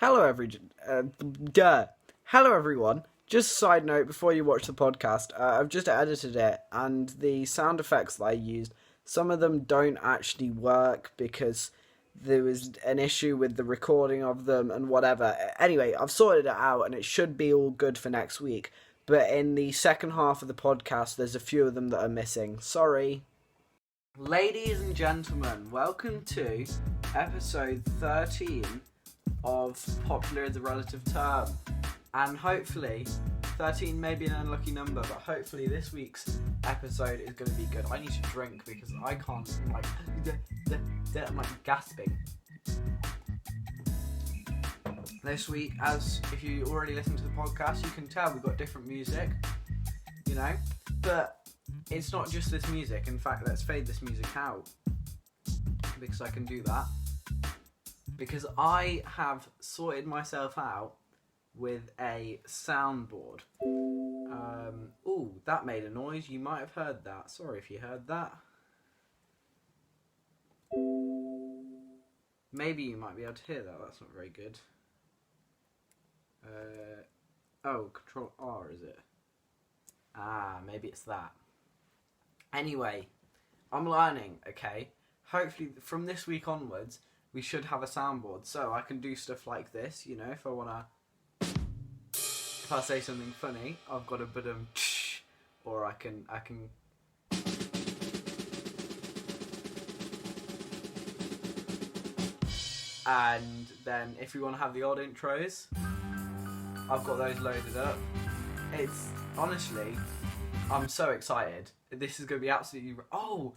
Hello, duh. Hello, everyone. Just a side note before you watch the podcast, I've just edited it, and the sound effects that I used, some of them don't actually work because there was an issue with the recording of them and whatever. Anyway, I've sorted it out, and it should be all good for next week. But in the second half of the podcast, there's a few of them that are missing. Sorry. Ladies and gentlemen, welcome to episode 13 of Popular is a Relative Term. And hopefully, 13 may be an unlucky number, but hopefully this week's episode is going to be good. I need to drink because I can't, I'm like gasping. This week, as if you already listened to the podcast, you can tell we've got different music, but it's not just this music. In fact, let's fade this music out because I can do that. Because I have sorted myself out with a soundboard. Ooh, that made a noise. You might have heard that. Sorry if you heard that. Maybe you might be able to hear that. That's not very good. Control R, is it? Maybe it's that. Anyway, I'm learning, okay? Hopefully, from this week onwards, we should have a soundboard, so I can do stuff like this, if I say something funny, I've got a bit of or I can and then if we want to have the odd intros, I've got those loaded up. It's honestly, I'm so excited. This is going to be absolutely... Oh,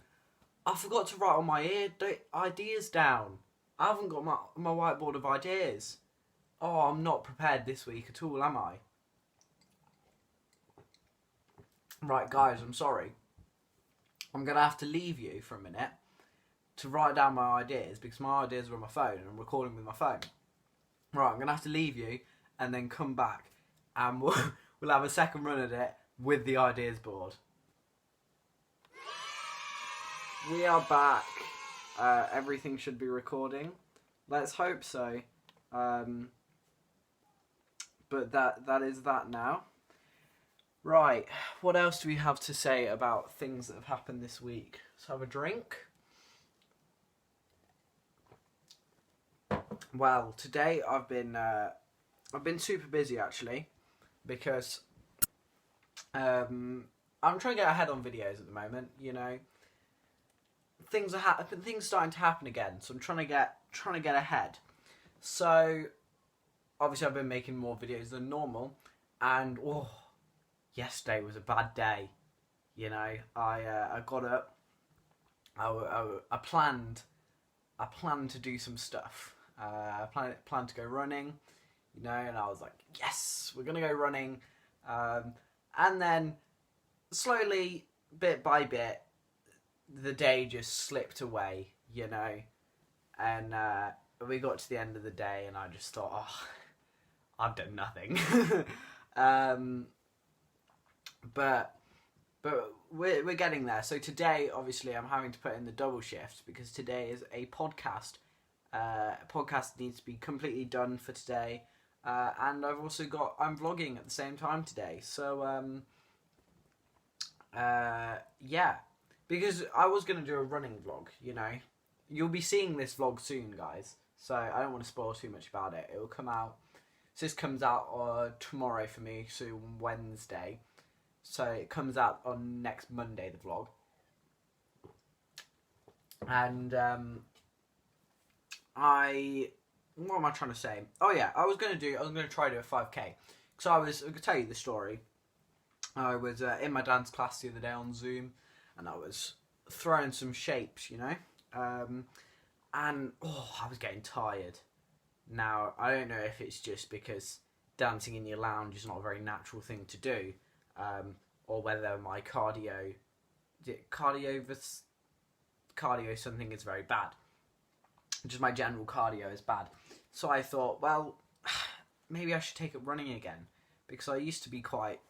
I forgot to write on my ideas down. I haven't got my whiteboard of ideas. Oh, I'm not prepared this week at all, am I? Right, guys, I'm sorry. I'm going to have to leave you for a minute to write down my ideas because my ideas are on my phone and I'm recording with my phone. Right, I'm going to have to leave you and then come back and we'll have a second run at it with the ideas board. We are back. Everything should be recording. Let's hope so. But that is that now. Right, what else do we have to say about things that have happened this week? Let's have a drink. Well, today I've been super busy actually, because I'm trying to get ahead on videos at the moment. Things starting to happen again, so I'm trying to get ahead. So obviously I've been making more videos than normal, and yesterday was a bad day. I got up. I planned to do some stuff. I planned to go running, and I was like, yes, we're gonna go running. And then slowly, bit by bit, the day just slipped away, and we got to the end of the day and I just thought, I've done nothing. But we're getting there. So today, obviously, I'm having to put in the double shift because today is a podcast. Podcast needs to be completely done for today, and I'm vlogging at the same time today. So yeah. Because I was going to do a running vlog, You'll be seeing this vlog soon, guys. So I don't want to spoil too much about it. It will come out... So this comes out tomorrow for me, so Wednesday. So it comes out on next Monday, the vlog. And what am I trying to say? Oh yeah, I was going to try to do a 5k. So I'm going to tell you the story. I was in my dance class the other day on Zoom, and I was throwing some shapes, and I was getting tired. Now, I don't know if it's just because dancing in your lounge is not a very natural thing to do, or whether my cardio something is very bad. Just my general cardio is bad. So I thought, well, maybe I should take up running again, because I used to be quite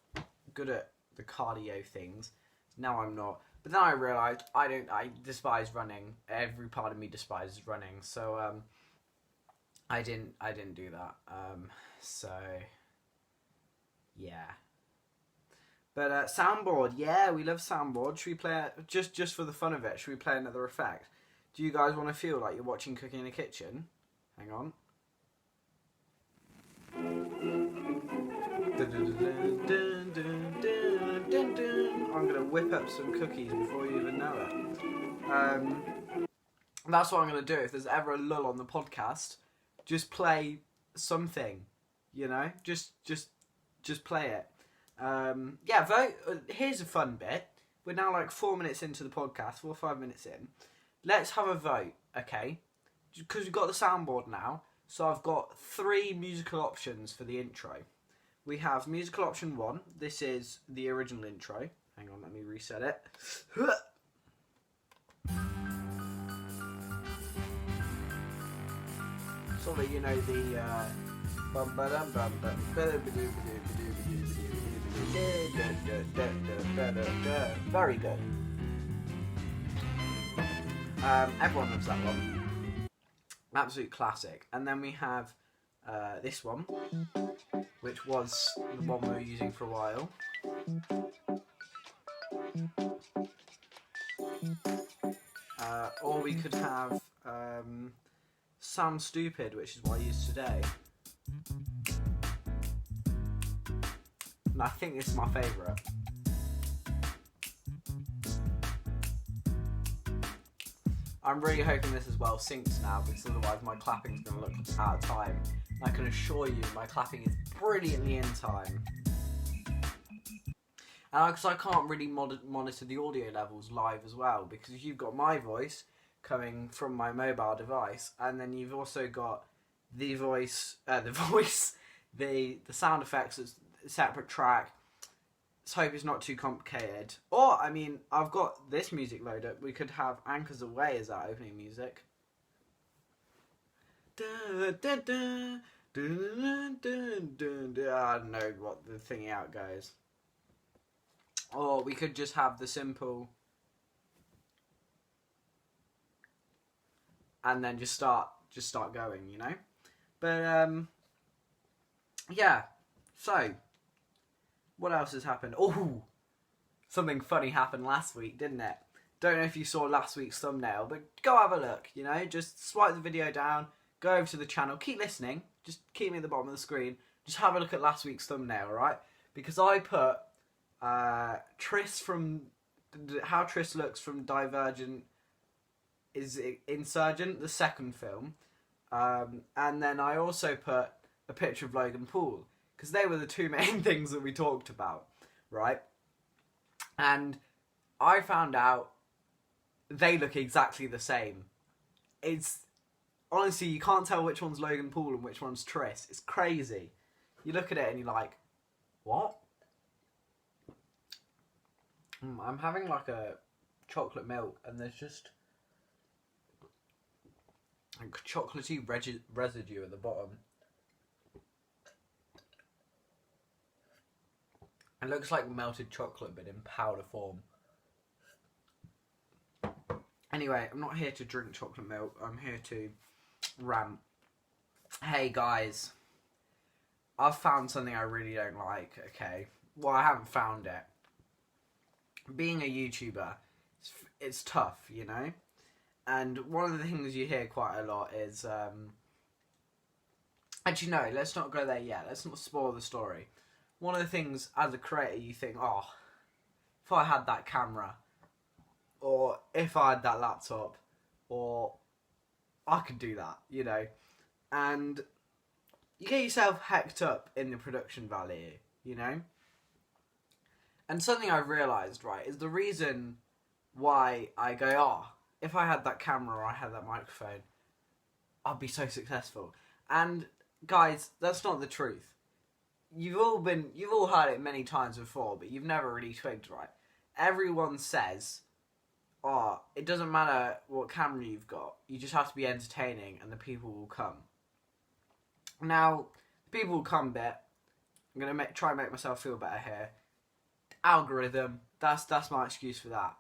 good at the cardio things. Now I'm not. But then I realised I despise running. Every part of me despises running. So I didn't do that. So yeah. But soundboard, yeah, we love soundboard. Should we play it just for the fun of it? Should we play another effect? Do you guys want to feel like you're watching Cooking in a Kitchen? Hang on. I'm gonna whip up some cookies before you even know it. That's what I'm gonna do. If there's ever a lull on the podcast, just play something, you know. Just play it. Yeah, vote. Here's a fun bit. We're now like 4 minutes into the podcast, 4 or 5 minutes in. Let's have a vote, okay? Because we've got the soundboard now, so I've got 3 musical options for the intro. We have musical option 1. This is the original intro. Hang on, let me reset it. So that you know the very good. Everyone loves that one. Absolute classic. And then we have this one, which was the one we were using for a while. Or we could have Sound Stupid, which is what I use today. And I think this is my favourite. I'm really hoping this is well synced now, because otherwise my clapping's going to look out of time. And I can assure you my clapping is brilliantly in time. And because I can't really monitor the audio levels live as well, because you've got my voice coming from my mobile device, and then you've also got the sound effects as a separate track. Let's hope it's not too complicated. Or, I mean, I've got this music load up. We could have Anchors Away as our opening music. I don't know what the thingy out goes. Or we could just have the simple, and then just start going, you know. But yeah. So, what else has happened? Oh, something funny happened last week, didn't it? Don't know if you saw last week's thumbnail, but go have a look. You know, just swipe the video down, go over to the channel, keep listening. Just keep me at the bottom of the screen. Just have a look at last week's thumbnail, right? Because I put Triss from how Triss looks from Divergent is Insurgent, the second film, and then I also put a picture of Logan Paul, because they were the 2 main things that we talked about, right? And I found out they look exactly the same. It's honestly, you can't tell which one's Logan Paul and which one's Triss. It's crazy. You look at it and you're like, what? I'm having like a chocolate milk, and there's just like chocolatey residue at the bottom. It looks like melted chocolate, but in powder form. Anyway, I'm not here to drink chocolate milk. I'm here to rant. Hey guys, I've found something I really don't like, okay? Well, I haven't found it. Being a YouTuber, it's tough, you know? And one of the things you hear quite a lot is, actually no, let's not go there yet. Let's not spoil the story. One of the things as a creator you think, oh, if I had that camera, or if I had that laptop, or I could do that, you know? And you get yourself hacked up in the production value, you know? And something I've realised, right, is the reason why I go, oh, if I had that camera or I had that microphone, I'd be so successful. And guys, that's not the truth. You've all heard it many times before, but you've never really twigged, right? Everyone says, oh, it doesn't matter what camera you've got, you just have to be entertaining and the people will come. Now, the people will come bit. I'm going to try and make myself feel better here. Algorithm, that's my excuse for that.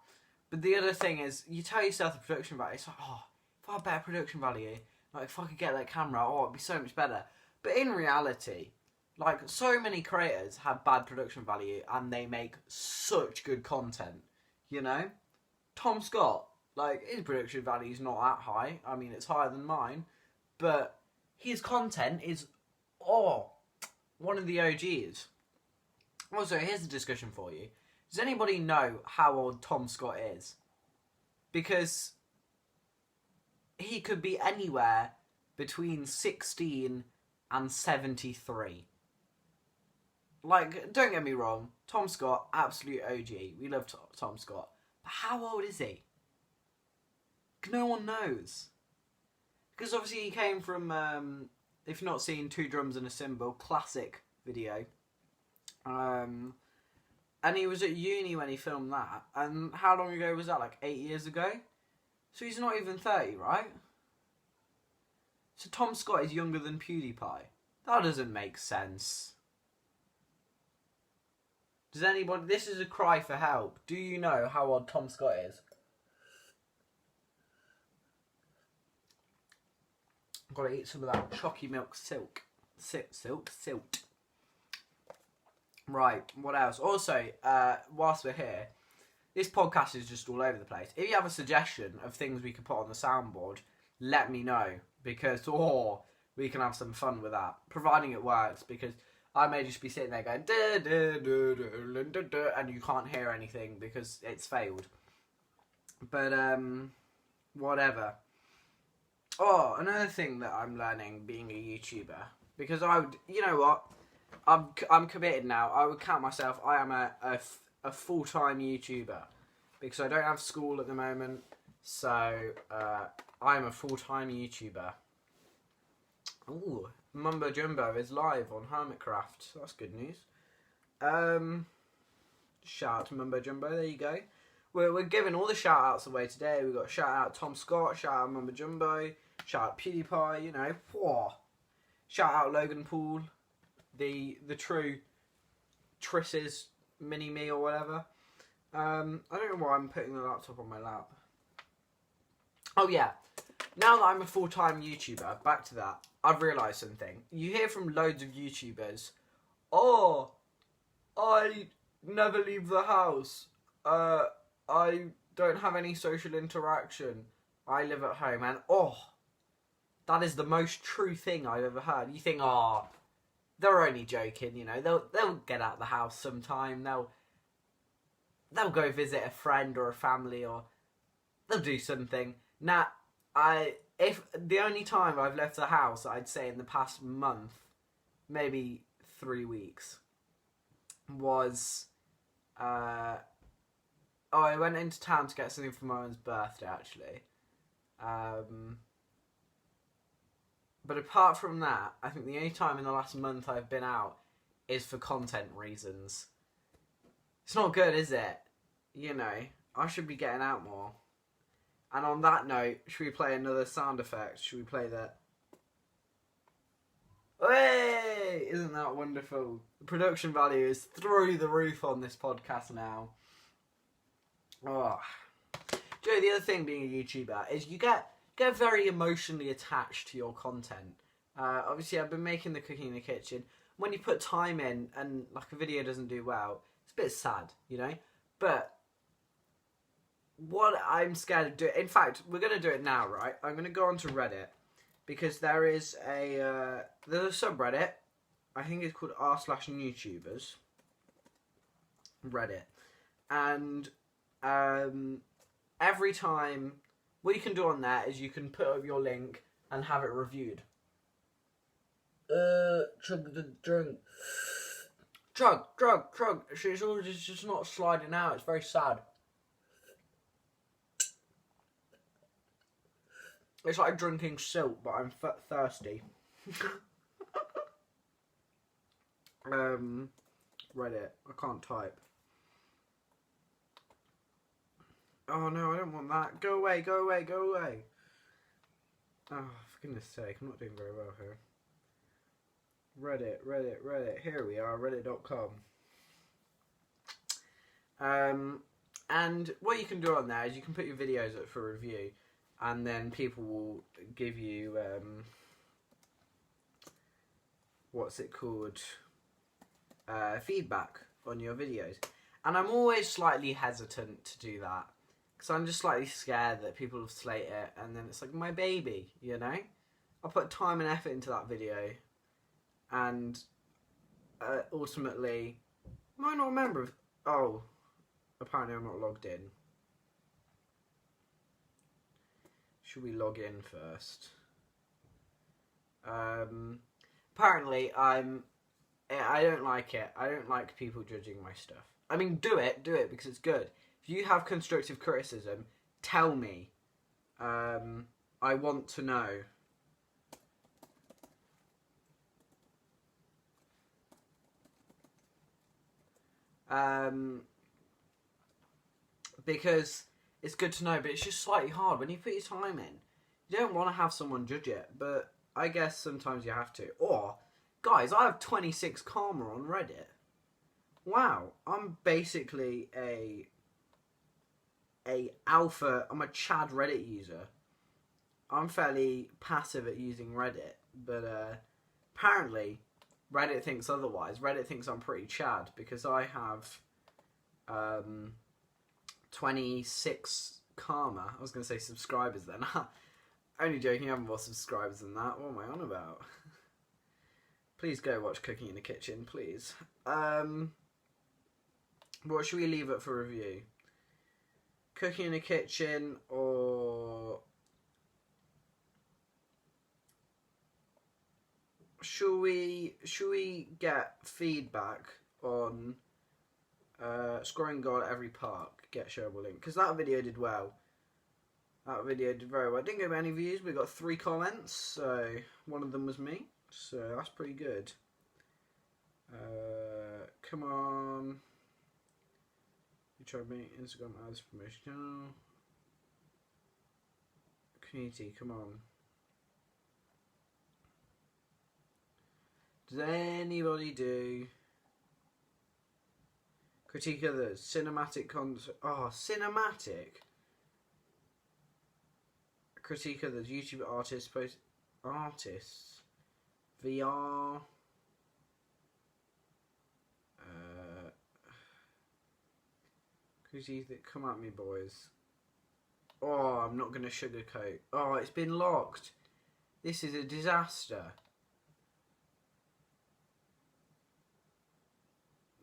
But the other thing is, you tell yourself the production value, it's like, oh, if I had better production value, Like, if I could get that camera, oh, it'd be so much better. But in reality, like, so many creators have bad production value and they make such good content, you know? Tom Scott, like, his production value is not that high. I mean, it's higher than mine. But his content is, one of the OGs. Also, here's a discussion for you. Does anybody know how old Tom Scott is? Because he could be anywhere between 16 and 73. Like, don't get me wrong, Tom Scott, absolute OG. We love Tom Scott. But how old is he? No one knows. Because obviously he came from, if you've not seen Two Drums and a Cymbal, classic video. And he was at uni when he filmed that. And how long ago was that? Like 8 years ago? So he's not even 30, right? So Tom Scott is younger than PewDiePie. That doesn't make sense. Does anybody... This is a cry for help. Do you know how old Tom Scott is? I've got to eat some of that chalky milk silk. Silk. Right, what else? Also, whilst we're here, this podcast is just all over the place. If you have a suggestion of things we could put on the soundboard, let me know. Because, we can have some fun with that. Providing it works, because I may just be sitting there going, and you can't hear anything because it's failed. But, whatever. Oh, another thing that I'm learning being a YouTuber, because I would, you know what, I'm committed now. I would count myself, I am a full-time YouTuber, because I don't have school at the moment, so I'm a full-time YouTuber. Ooh, Mumbo Jumbo is live on Hermitcraft, so that's good news. Shout out to Mumbo Jumbo, there you go. We're giving all the shout-outs away today. We've got shout-out Tom Scott, shout-out Mumbo Jumbo, shout-out PewDiePie, you know. Whoa. Shout-out Logan Paul, the true Triss's mini-me or whatever. I don't know why I'm putting the laptop on my lap. Oh, yeah. Now that I'm a full-time YouTuber, back to that, I've realised something. You hear from loads of YouTubers, oh, I never leave the house. I don't have any social interaction. I live at home, and that is the most true thing I've ever heard. You think, they're only joking, you know. They'll get out of the house sometime. They'll go visit a friend or a family, or they'll do something. Nah, if the only time I've left the house, I'd say in the past month, maybe 3 weeks, was I went into town to get something for my own's birthday, actually. But apart from that, I think the only time in the last month I've been out is for content reasons. It's not good, is it? You know, I should be getting out more. And on that note, should we play another sound effect? Should we play that? Hey! Isn't that wonderful? The production value is through the roof on this podcast now. Oh. Joe, the other thing being a YouTuber is you get very emotionally attached to your content. Obviously, I've been making the cooking in the kitchen. When you put time in and like a video doesn't do well, it's a bit sad, you know? But what I'm scared of doing... In fact, we're going to do it now, right? I'm going to go onto Reddit, because there is there's a subreddit. I think it's called r/YouTubers. Reddit. And every time... What you can do on that is you can put up your link and have it reviewed. Chug the drink. Chug. It's all just not sliding out. It's very sad. It's like drinking silk, but I'm thirsty. Reddit. I can't type. Oh no, I don't want that. Go away. Oh, for goodness sake, I'm not doing very well here. Reddit. Here we are, reddit.com. And what you can do on there is you can put your videos up for review. and then people will give you what's it called, feedback on your videos. And I'm always slightly hesitant to do that because I'm just slightly scared that people will slate it, and then it's like my baby, you know. I put time and effort into that video, and ultimately, I might not remember. Oh, apparently I'm not logged in. Should we log in first? Apparently I don't like it. I don't like people judging my stuff. I mean, do it because it's good. If you have constructive criticism, tell me. I want to know. Because it's good to know, but it's just slightly hard when you put your time in. You don't want to have someone judge it, but I guess sometimes you have to. Or, guys, I have 26 karma on Reddit. Wow, I'm basically a alpha. I'm a Chad Reddit user. I'm fairly passive at using Reddit, but apparently Reddit thinks otherwise. Reddit thinks I'm pretty Chad because I have 26 karma. I was going to say subscribers then. Only joking, I have more subscribers than that. What am I on about? Please go watch Cooking in the Kitchen, please. What should we leave it for review? Cooking in the Kitchen, or should we get feedback on scoring goal at every park? Get shareable link, because that video did well. That video did very well. It didn't get many views. We got 3 comments, so one of them was me. So that's pretty good. Come on. You tried me. Instagram ads promotion channel. Community, come on. Does anybody do critique others? Cinematic concert. Oh, cinematic. Critique others. YouTube artists. Post artists. VR. Critique. Come at me, boys. Oh, I'm not going to sugarcoat. Oh, it's been locked. This is a disaster.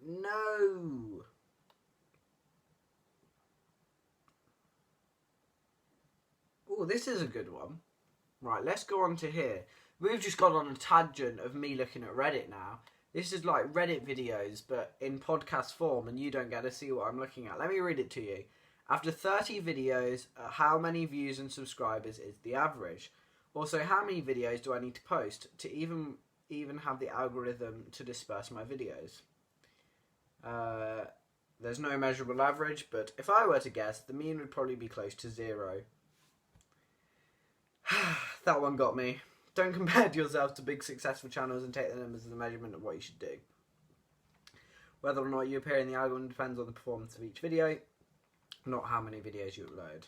No. Oh, this is a good one. Right, let's go on to here. We've just gone on a tangent of me looking at Reddit now. This is like Reddit videos, but in podcast form, and you don't get to see what I'm looking at. Let me read it to you. After 30 videos, how many views and subscribers is the average? Also, how many videos do I need to post to even have the algorithm to disperse my videos? There's no measurable average, but if I were to guess, the mean would probably be close to 0. That one got me. Don't compare yourself to big successful channels and take the numbers as a measurement of what you should do. Whether or not you appear in the algorithm depends on the performance of each video, not how many videos you upload.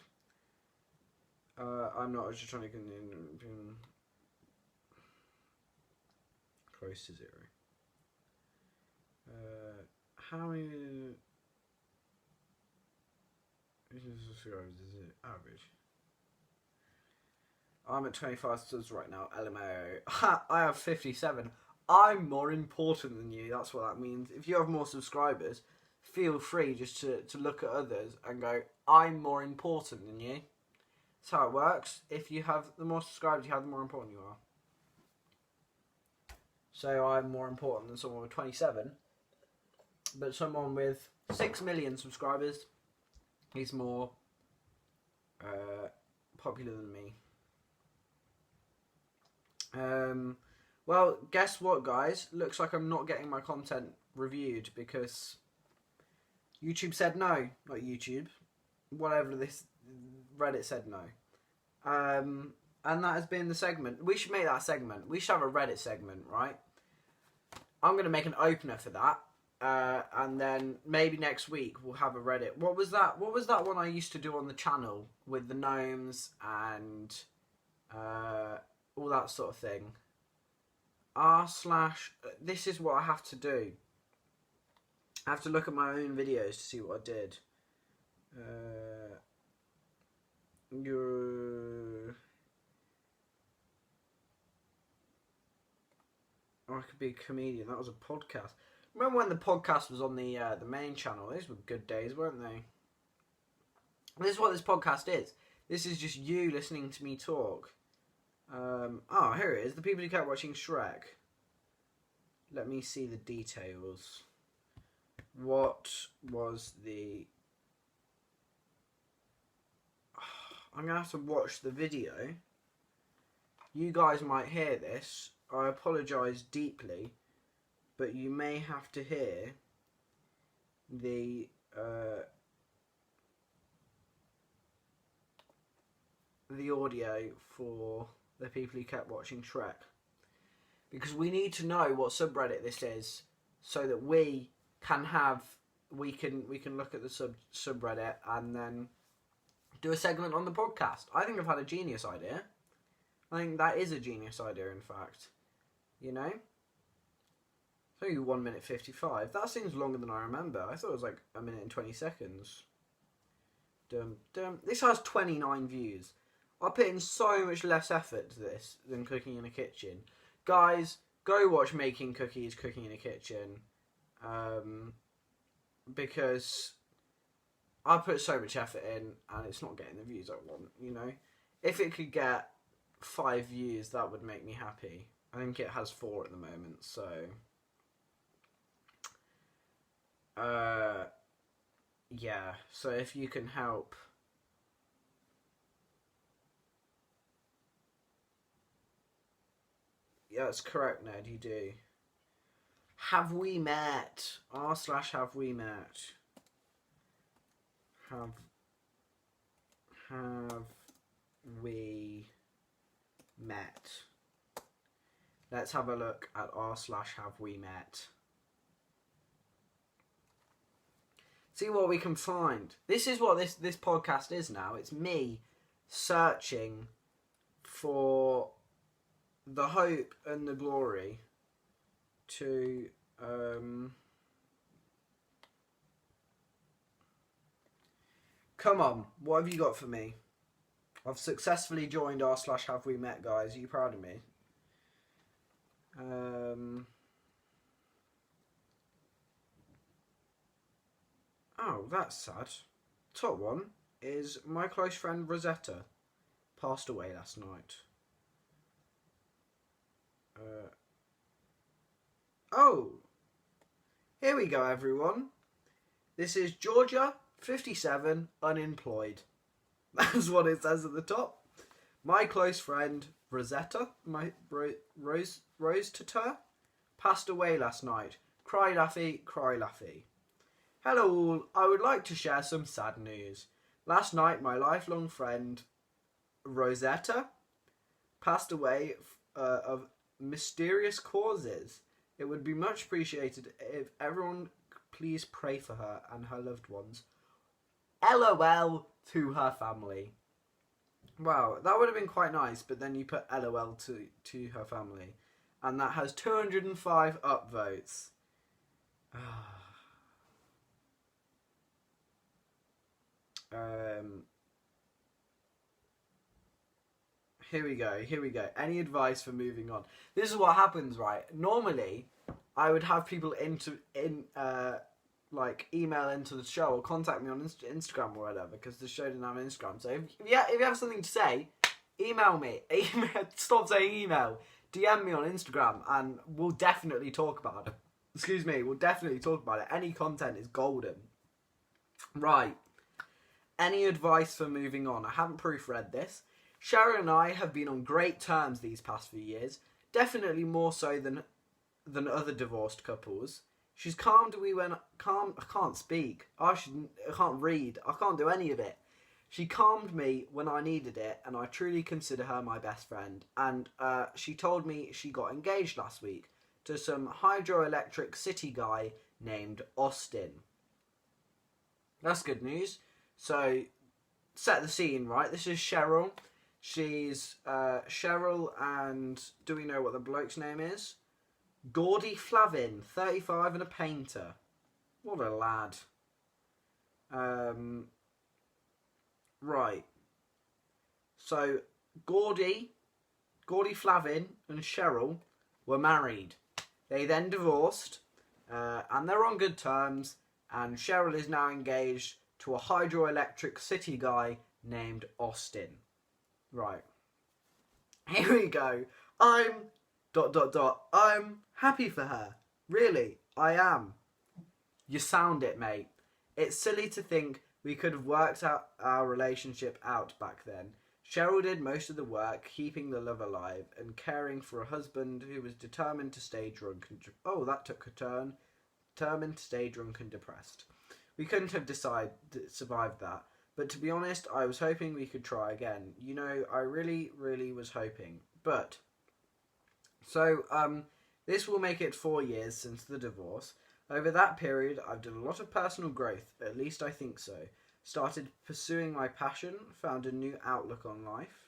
I'm not just trying to close to 0. How many subscribers is it average? I'm at 25 subs right now, LMAO. Ha! I have 57. I'm more important than you, that's what that means. If you have more subscribers, feel free just to look at others and go, I'm more important than you. That's how it works. If you have the more subscribers you have, the more important you are. So I'm more important than someone with 27. But someone with 6 million subscribers is more popular than me. Well, guess what, guys? Looks like I'm not getting my content reviewed because YouTube said no. Not YouTube. Whatever this Reddit said no. And that has been the segment. We should make that a segment. We should have a Reddit segment, right? I'm going to make an opener for that. And then maybe next week we'll have a Reddit. What was that one I used to do on the channel with the gnomes and all that sort of thing? / this is what I have to do. I have to look at my own videos to see what I did. I could be a comedian. That was a podcast. Remember when the podcast was on the main channel? Those were good days, weren't they? This is what this podcast is. This is just you listening to me talk. Here it is. The people who kept watching Shrek. Let me see the details. What was the... I'm going to have to watch the video. You guys might hear this. I apologise deeply. But you may have to hear the... the audio for the people who kept watching Shrek, because we need to know what subreddit this is so that we can look at the subreddit and then do a segment on the podcast. I think I've had a genius idea. I think that is a genius idea, in fact. You know? It's only 1 minute 55. That seems longer than I remember. I thought it was like 1 minute and 20 seconds. This has 29 views. I put in so much less effort to this than cooking in a kitchen. Guys, go watch Making Cookies, Cooking in a Kitchen. Because I put so much effort in and it's not getting the views I want, you know? If it could get 5 views, that would make me happy. I think it has 4 at the moment, so... yeah, so if you can help... Yeah, that's correct, Ned, you do. Have we met? r/have we met? Have we met? Let's have a look at r/have we met. See what we can find. This is what this podcast is now. It's me searching for the hope and the glory to come on, what have you got for me? I've successfully joined r/have we met, guys. Are you proud of me? Oh, that's sad. Top one is my close friend Rosetta passed away last night. Oh, here we go, everyone. This is Georgia, 57, unemployed. That's what it says at the top. My close friend Rosetta, my Rose Tatur, passed away last night. Cry Laffy, cry Laffy. Hello all, I would like to share some sad news. Last night my lifelong friend Rosetta passed away of mysterious causes. It would be much appreciated if everyone please pray for her and her loved ones. LOL to her family. Wow, that would have been quite nice, but then you put LOL to her family. And that has 205 upvotes. Here we go. Any advice for moving on? This is what happens, right? Normally, I would have people email into the show or contact me on Instagram or whatever, because the show didn't have an Instagram. So if you have something to say, email me. Stop saying email. DM me on Instagram and we'll definitely talk about it. Excuse me, we'll definitely talk about it. Any content is golden. Right. Any advice for moving on? I haven't proofread this. Sharon and I have been on great terms these past few years. Definitely more so than other divorced couples. She's calmed me when... I can't speak. I can't read. I can't do any of it. She calmed me when I needed it, and I truly consider her my best friend. And she told me she got engaged last week to some hydroelectric city guy named Austin. That's good news. So, set the scene, right? This is Cheryl. She's Cheryl, and do we know what the bloke's name is? Gordy Flavin, 35 and a painter. What a lad. Right. So, Gordy Flavin and Cheryl were married. They then divorced, and they're on good terms, and Cheryl is now engaged to a hydroelectric city guy named Austin. Right. Here we go. I'm... I'm happy for her. Really, I am. You sound it, mate. It's silly to think we could have worked out our relationship out back then. Cheryl did most of the work, keeping the love alive and caring for a husband who was determined to stay drunk and... Oh, that took a turn. Determined to stay drunk and depressed. We couldn't have survived that. But to be honest, I was hoping we could try again. You know, I really, really was hoping. But... So, this will make it 4 years since the divorce. Over that period, I've done a lot of personal growth. At least I think so. Started pursuing my passion. Found a new outlook on life.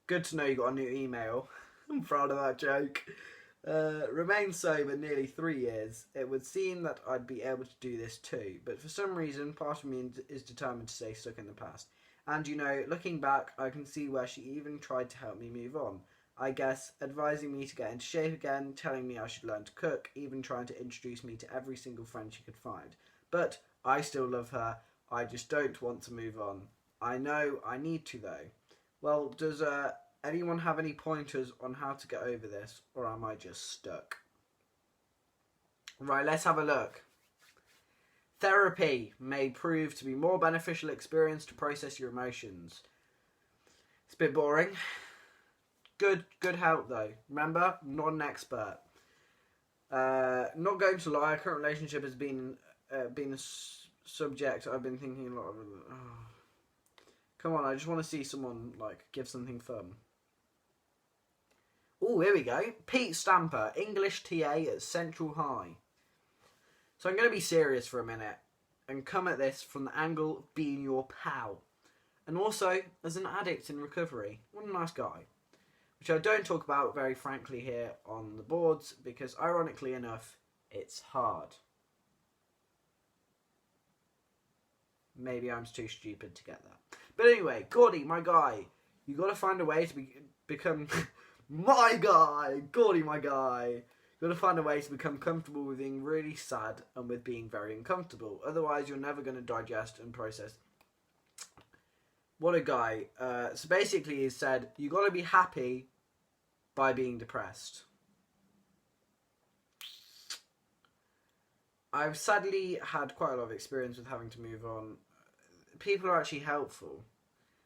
Good to know you got a new email. I'm proud of that joke. Remained sober nearly 3 years. It would seem that I'd be able to do this too. But for some reason, part of me is determined to stay stuck in the past. And you know, looking back, I can see where she even tried to help me move on. I guess, advising me to get into shape again, telling me I should learn to cook, even trying to introduce me to every single friend she could find. But I still love her. I just don't want to move on. I know I need to, though. Well, does anyone have any pointers on how to get over this, or am I just stuck? Right, let's have a look. Therapy may prove to be more beneficial experience to process your emotions. It's a bit boring. Good help though. Remember, I'm not an expert. Not going to lie, our current relationship has been a subject I've been thinking a lot of. Oh. Come on, I just want to see someone like give something fun. Oh, here we go. Pete Stamper, English TA at Central High. So I'm going to be serious for a minute and come at this from the angle of being your pal, and also as an addict in recovery. What a nice guy. Which I don't talk about very frankly here on the boards because, ironically enough, it's hard. Maybe I'm too stupid to get that. But anyway, Gordy, my guy, you got to find a way to become my guy. Gordy, my guy. You got to find a way to become comfortable with being really sad and with being very uncomfortable. Otherwise, you're never going to digest and process. What a guy. So basically he said, you got to be happy by being depressed. I've sadly had quite a lot of experience with having to move on. People are actually helpful.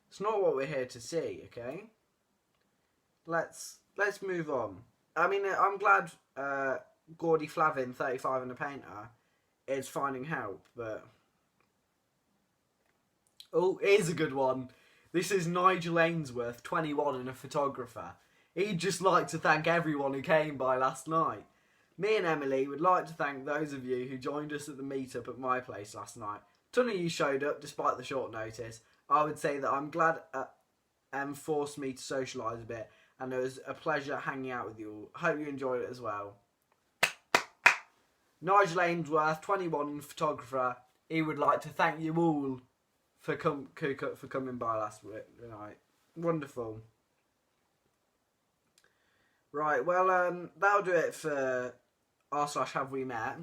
It's not what we're here to see, okay? Let's move on. I mean, I'm glad Gordy Flavin, 35 and a painter, is finding help, but... Oh, here's a good one. This is Nigel Ainsworth, 21 and a photographer. He'd just like to thank everyone who came by last night. Me and Emily would like to thank those of you who joined us at the meetup at my place last night. A ton of you showed up despite the short notice. I would say that I'm glad Em forced me to socialise a bit, and it was a pleasure hanging out with you all. Hope you enjoyed it as well. Nigel Ainsworth, 21 photographer. He would like to thank you all for coming by last night. Wonderful. Right, well, that'll do it for r/have we met.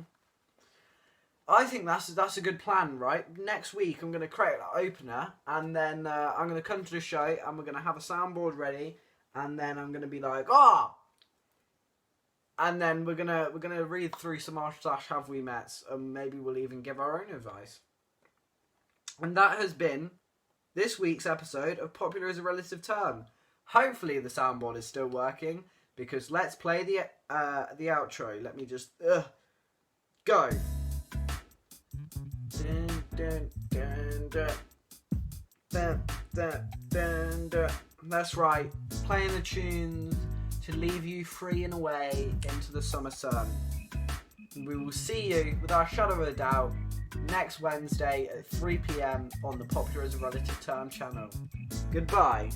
I think that's a good plan, right? Next week I'm going to create an opener, and then I'm going to come to the show, and we're going to have a soundboard ready, and then I'm going to be like, ah! And then we're gonna read through some r/have we met, and maybe we'll even give our own advice. And that has been this week's episode of Popular is a Relative Term. Hopefully the soundboard is still working, because let's play the outro. Let me just go. Dun, dun, dun, dun. Dun, dun, dun, dun. That's right, playing the tunes to leave you free and away into the summer sun. We will see you, without a shadow of a doubt, next Wednesday at 3 p.m. on the Popular as a Relative Term channel. Goodbye.